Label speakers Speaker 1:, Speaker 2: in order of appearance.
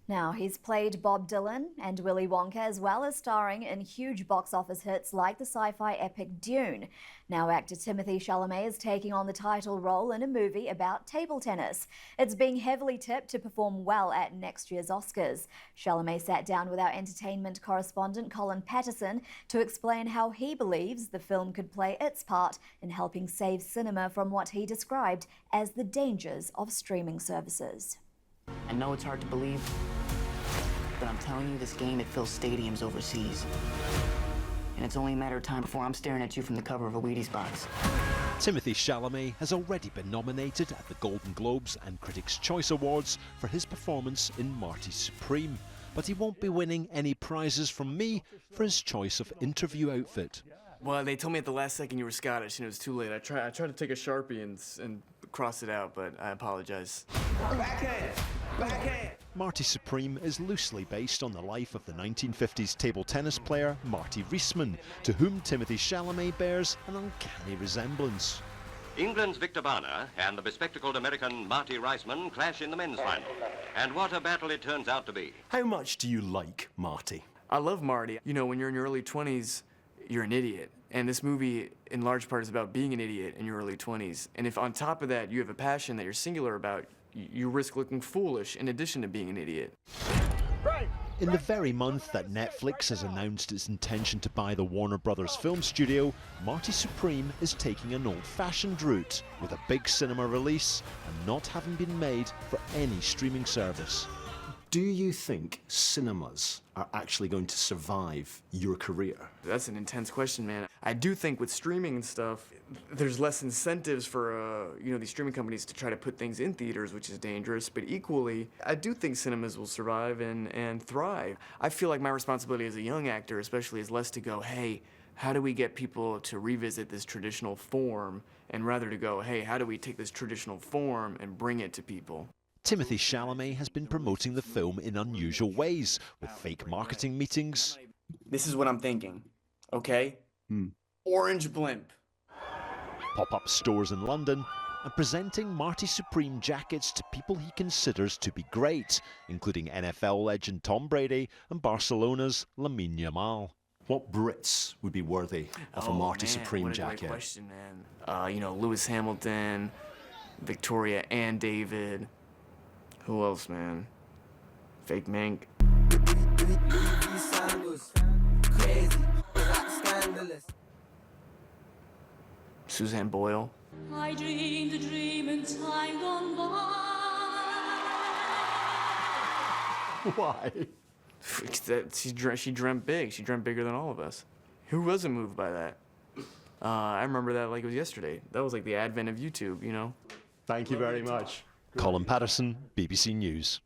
Speaker 1: Now, he's played Bob Dylan and Willy Wonka, as well as starring in huge box office hits like the sci-fi epic Dune. Now, actor Timothée Chalamet is taking on the title role in a movie about table tennis. It's being heavily tipped to perform well at next year's Oscars. Chalamet sat down with our entertainment correspondent Colin Patterson to explain how he believes the film could play its part in helping save cinema from what he described as the dangers of streaming services.
Speaker 2: I know it's hard to believe, but I'm telling you, this game, it fills stadiums overseas. And it's only a matter of time before I'm staring at you from the cover of a Wheaties box.
Speaker 3: Timothée Chalamet has already been nominated at the Golden Globes and Critics' Choice Awards for his performance in Marty Supreme. But he won't be winning any prizes from me for his choice of interview outfit.
Speaker 4: Well, they told me at the last second you were Scottish, and it was too late. I tried to take a Sharpie and cross it out, but I apologize.
Speaker 5: Backhand! Backhand!
Speaker 3: Marty Supreme is loosely based on the life of the 1950s table tennis player Marty Reisman, to whom Timothée Chalamet bears an uncanny resemblance.
Speaker 6: England's Victor Barner and the bespectacled American Marty Reisman clash in the men's final. And what a battle it turns out to be.
Speaker 5: How much do you like Marty?
Speaker 4: I love Marty. You know, when you're in your early 20s, you're an idiot. And this movie, in large part, is about being an idiot in your early 20s. And if on top of that, you have a passion that you're singular about, you risk looking foolish in addition to being an idiot.
Speaker 3: In the very month that Netflix has announced its intention to buy the Warner Brothers film studio, Marty Supreme is taking an old-fashioned route, with a big cinema release and not having been made for any streaming service.
Speaker 5: Do you think cinemas are actually going to survive your career?
Speaker 4: That's an intense question, man. I do think with streaming and stuff, there's less incentives for these streaming companies to try to put things in theaters, which is dangerous. But equally, I do think cinemas will survive and thrive. I feel like my responsibility as a young actor, especially, is less to go, hey, how do we get people to revisit this traditional form, and rather to go, hey, how do we take this traditional form and bring it to people?
Speaker 3: Timothée Chalamet has been promoting the film in unusual ways, with fake marketing meetings.
Speaker 4: This is what I'm thinking, okay? Orange blimp.
Speaker 3: Pop-up stores in London, and presenting Marty Supreme jackets to people he considers to be great, including NFL legend Tom Brady and Barcelona's Lamine Yamal.
Speaker 5: What Brits would be worthy of a Marty Supreme jacket?
Speaker 4: What a great question, man. Lewis Hamilton, Victoria Ann David. Who else, man? Fake Mink. Suzanne Boyle.
Speaker 7: I dreamed a dream in time gone by.
Speaker 5: Why?
Speaker 4: She dreamt big. She dreamt bigger than all of us. Who wasn't moved by that? I remember that like it was yesterday. That was like the advent of YouTube, you know?
Speaker 5: Thank you very much.
Speaker 3: Colin Patterson, BBC News.